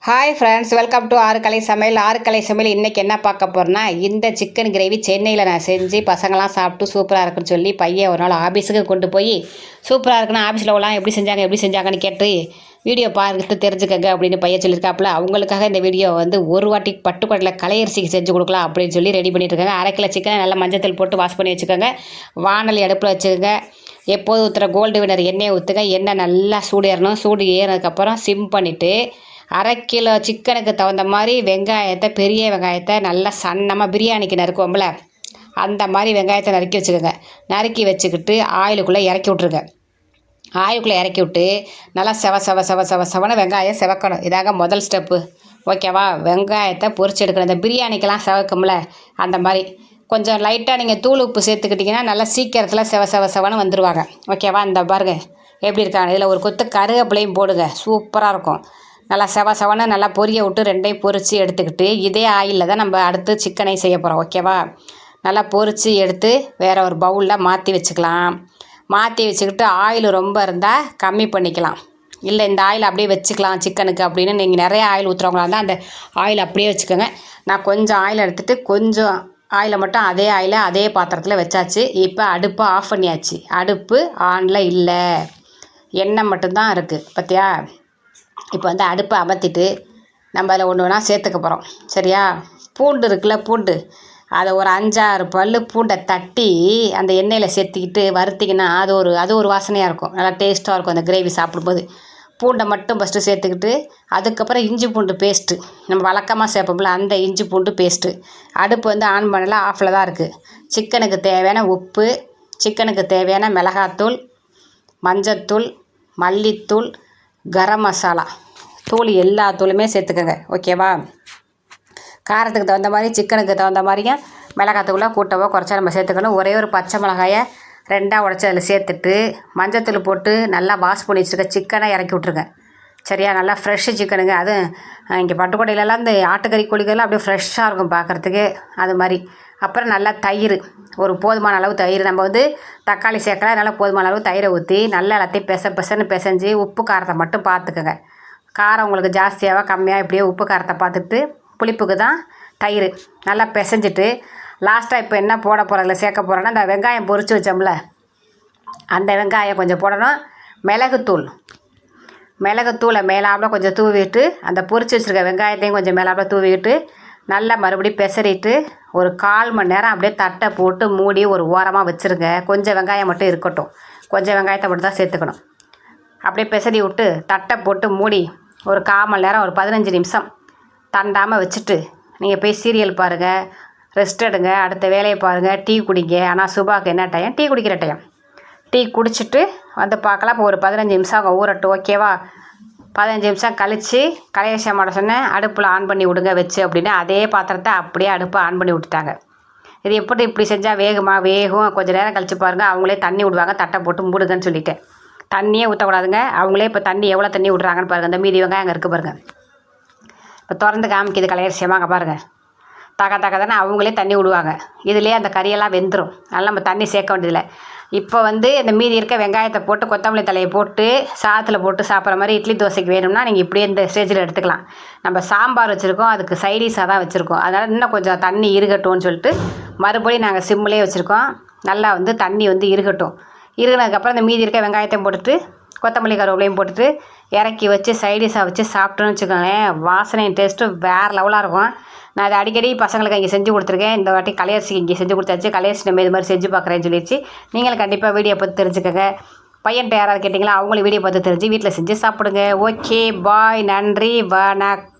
Hi friends, welcome to ஆறுக்கலை சமையல். ஆறுக்கலை சமையல் இன்றைக்கி என்ன பார்க்க போகிறேன்னா, இந்த சிக்கன் கிரேவி சென்னையில் நான் செஞ்சு பசங்களாம் சாப்பிட்டு சூப்பராக இருக்குன்னு சொல்லி பையன் ஒரு நாள் ஆஃபீஸுக்கு கொண்டு போய் சூப்பராக இருக்குன்னு ஆஃபீஸில் உள்ளலாம் எப்படி செஞ்சாங்கன்னு கேட்டு வீடியோ பார்த்துட்டு தெரிஞ்சுக்கங்க அப்படின்னு பையன் சொல்லியிருக்காப்புல. அவங்களுக்காக இந்த வீடியோ வந்து ஒரு வாட்டி பட்டுக்கோட்டையில் கலையரிசிக்கு செஞ்சு கொடுக்கலாம் அப்படின்னு சொல்லி ரெடி பண்ணிட்டு இருக்காங்க. அரை கிலோ சிக்கனை நல்லா மஞ்சத்தூள் போட்டு வாஷ் பண்ணி வச்சுக்கோங்க. வானல் அடுப்பில் வச்சுக்கோங்க. எப்போது ஊற்றுற கோல்டு வினர் எண்ணெயை ஊற்றுங்க. எண்ணெய் நல்லா சூடு ஏறணும். சூடு ஏறினதுக்கப்புறம் சிம் பண்ணிவிட்டு அரை கிலோ சிக்கனுக்கு தகுந்த மாதிரி வெங்காயத்தை, பெரிய வெங்காயத்தை நல்லா சன்னமாக பிரியாணிக்கு நறுக்குவோம்ல அந்த மாதிரி வெங்காயத்தை நறுக்கி வச்சுக்கோங்க. நறுக்கி வச்சுக்கிட்டு ஆயிலுக்குள்ளே இறக்கி விட்ருங்க. ஆயிலுக்குள்ளே இறக்கி விட்டு நல்லா செவன வெங்காயம் செவக்கணும். இதாங்க முதல் ஸ்டெப்பு. ஓகேவா? வெங்காயத்தை பொரிச்சு எடுக்கணும். இந்த பிரியாணிக்கெல்லாம் செவக்கும்ல அந்த மாதிரி கொஞ்சம் லைட்டாக நீங்கள் தூள் உப்பு சேர்த்துக்கிட்டிங்கன்னா நல்லா சீக்கிரத்தில் செவன்னு வந்துடுவாங்க. ஓகேவா? இந்த பாருங்க எப்படி இருக்காங்க. இதில் ஒரு கொத்து கருவேப்பிலையும் போடுங்க. சூப்பராக இருக்கும். நல்லா செவன்னு நல்லா பொரிய விட்டு ரெண்டையும் பொரித்து எடுத்துக்கிட்டு இதே ஆயிலில் தான் நம்ம அடுத்து சிக்கனை செய்ய போகிறோம். ஓகேவா? நல்லா பொரித்து எடுத்து வேறு ஒரு பவுலில் மாற்றி வச்சுக்கலாம். மாற்றி வச்சுக்கிட்டு ஆயில் ரொம்ப இருந்தால் கம்மி பண்ணிக்கலாம். இல்லை இந்த ஆயில் அப்படியே வச்சுக்கலாம் சிக்கனுக்கு அப்படின்னு நீங்கள் நிறைய ஆயில் ஊற்றுறவங்களா இருந்தால் அந்த ஆயில் அப்படியே வச்சுக்கோங்க. நான் கொஞ்சம் ஆயில் எடுத்துகிட்டு கொஞ்சம் ஆயிலை மட்டும் அதே ஆயிலை அதே பாத்திரத்தில் வச்சாச்சு. இப்போ அடுப்பை ஆஃப் பண்ணியாச்சு. அடுப்பு ஆனில் இல்லை, எண்ணெய் மட்டும்தான் இருக்குது. பார்த்தியா? இப்போ வந்து அடுப்பை அமர்த்திட்டு நம்ம அதில் ஒன்று ஒன்றா சேர்த்துக்க போகிறோம். சரியா? பூண்டு இருக்குல்ல, பூண்டு அதை ஒரு 5-6 பல் பூண்டை தட்டி அந்த எண்ணெயில் சேர்த்திக்கிட்டு வறுத்திங்கன்னா அது ஒரு வாசனையாக இருக்கும். நல்லா டேஸ்ட்டாக இருக்கும் அந்த கிரேவி சாப்பிடும்போது. பூண்டை மட்டும் ஃபஸ்ட்டு சேர்த்துக்கிட்டு அதுக்கப்புறம் இஞ்சி பூண்டு பேஸ்ட்டு நம்ம வழக்கமாக சேர்ப்போம்ல அந்த இஞ்சி பூண்டு பேஸ்ட்டு. அடுப்பு வந்து ஆன் பண்ணல, ஆஃபில் தான் இருக்குது. சிக்கனுக்கு தேவையான உப்பு, சிக்கனுக்கு தேவையான மிளகாத்தூள், மஞ்சத்தூள், மல்லித்தூள், கரம் மசாலா தூள் எல்லா தூளுமே சேர்த்துக்கோங்க. ஓகேவா? காரத்துக்கு தகுந்த மாதிரி சிக்கனுக்கு தகுந்த மாதிரியும் மிளகாத்தூளை கூட்டவோ குறைச்சா நம்ம சேர்த்துக்கணும். ஒரே ஒரு பச்சை மிளகாயை 2ஆக உடச்சி அதில் சேர்த்துட்டு மஞ்சத்தூள் போட்டு நல்லா வாஷ் பண்ணி வச்சுருக்க சிக்கனை இறக்கி விட்ருங்க. சரியா? நல்லா ஃப்ரெஷ்ஷு சிக்கனுங்க. அதுவும் இங்கே பட்டுக்கோட்டையிலலாம் இந்த ஆட்டுக்கறி கோழிக்கெல்லாம் அப்படியே ஃப்ரெஷ்ஷாக இருக்கும் பார்க்குறதுக்கு. அது மாதிரி அப்புறம் நல்லா தயிர், ஒரு போதுமான அளவு தயிர். நம்ம வந்து தக்காளி சேர்க்கல, நல்லா போதுமான அளவு தயிரை ஊற்றி நல்லா எல்லாத்தையும் பிசைஞ்சு உப்பு காரத்தை மட்டும் பார்த்துக்கோங்க. காரம் உங்களுக்கு ஜாஸ்தியாக கம்மியாக இப்படியே உப்பு காரத்தை பார்த்துட்டு புளிப்புக்கு தான் தயிர் நல்லா பிசைஞ்சிட்டு லாஸ்ட்டாக இப்போ என்ன போட போகிறதில்ல சேர்க்க போகிறோன்னா இந்த வெங்காயம் பொரித்து வச்சோம்ல அந்த வெங்காயம் கொஞ்சம் போடணும். மிளகுத்தூளை மேலாப்பில் கொஞ்சம் தூவிட்டு அந்த பொரித்து வச்சுருக்க வெங்காயத்தையும் கொஞ்சம் மேலாப்பில் தூவிட்டு நல்லா மறுபடியும் பெசறிட்டு ஒரு 1/4 மணி நேரம் அப்படியே தட்டை போட்டு மூடி ஒரு ஓரமாக வச்சுருங்க. கொஞ்சம் வெங்காயம் மட்டும் இருக்கட்டும். கொஞ்சம் வெங்காயத்தை மட்டும் தான் சேர்த்துக்கணும். அப்படியே பெசரி விட்டு தட்டை போட்டு மூடி ஒரு 1/4 மணி நேரம், ஒரு 15 நிமிஷம் தண்டாமல் வச்சுட்டு நீங்கள் போய் சீரியல் பாருங்கள், ரெஸ்ட் எடுங்க, அடுத்த வேலையை பாருங்கள், டீ குடிங்க. ஆனால் சுபாவுக்கு என்ன டைம்? டீ குடிக்கிற டைம். டீ குடிச்சிட்டு வந்து பார்க்கலாம். இப்போ ஒரு 15 நிமிஷம் அவங்க ஊறட்டும். ஓகேவா? 15 நிமிஷம் கழித்து கலையரிசி மாட சொன்னேன் அடுப்பில் ஆன் பண்ணி விடுங்க வச்சு அப்படின்னு அதே பாத்திரத்தை அப்படியே அடுப்பை ஆன் பண்ணி விட்டுட்டாங்க. இது இப்படி செஞ்சால் வேகும். கொஞ்சம் நேரம் கழித்து பாருங்கள், அவங்களே தண்ணி விடுவாங்க. தட்டை போட்டு மூடுங்கன்னு சொல்லிட்டேன். தண்ணியே ஊற்றக்கூடாதுங்க. அவங்களே இப்போ தண்ணி எவ்வளோ தண்ணி விட்றாங்கன்னு பாருங்கள். அந்த மீதி வெங்காயம் அங்கே இருக்குது பாருங்கள். இப்போ திறந்து காமிக்கிது கலையரிசியமாக அங்கே பாருங்கள். தானே அவங்களே தண்ணி விடுவாங்க. இதுலேயே அந்த கறியெல்லாம் வெந்துடும். அதனால் நம்ம தண்ணி சேர்க்க வேண்டியதில்லை. இப்போ வந்து இந்த மீதி இருக்க வெங்காயத்தை போட்டு கொத்தமல்லி தலையை போட்டு சாதத்தில் போட்டு சாப்பிட்ற மாதிரி இட்லி தோசைக்கு வேணும்னா நீங்கள் இப்படியே இந்த ஸ்டேஜில் எடுத்துக்கலாம். நம்ம சாம்பார் வச்சுருக்கோம், அதுக்கு சைடிஷாக தான் வச்சுருக்கோம். அதனால் இன்னும் கொஞ்சம் தண்ணி இருக்கட்டும்னு சொல்லிட்டு மறுபடியும் நாங்கள் சிம்மிலே வச்சுருக்கோம். நல்லா வந்து தண்ணி வந்து இருக்கட்டும். இருக்கினதுக்கப்புறம் இந்த மீதி இருக்க வெங்காயத்தையும் போட்டுட்டு கொத்தமல்லி கருவேப்பிலையும் போட்டுட்டு இறக்கி வச்சு சைடிஷாக வச்சு சாப்பிட்டோன்னு வச்சுக்கோங்களேன், வாசனையும் டேஸ்ட்டும் வேறு லெவலாக இருக்கும். நான் அதை அடிக்கடி பசங்களுக்கு இங்கே செஞ்சு கொடுத்துருக்கேன். இந்த வாட்டி கலையரிசிக்கு இங்கே செஞ்சு கொடுத்தாச்சு. கலையரிசி நம்ம இது மாதிரி செஞ்சு பார்க்குறேன்னு சொல்லிடுச்சு. நீங்களும் கண்டிப்பாக வீடியோ பார்த்து தெரிஞ்சுக்கோங்க. பையன்ட்ட யாராவது கேட்டிங்களா, அவங்களும் வீடியோ பார்த்து தெரிஞ்சு வீட்டில் செஞ்சு சாப்பிடுங்க. ஓகே, பாய், நன்றி, வணக்கம்.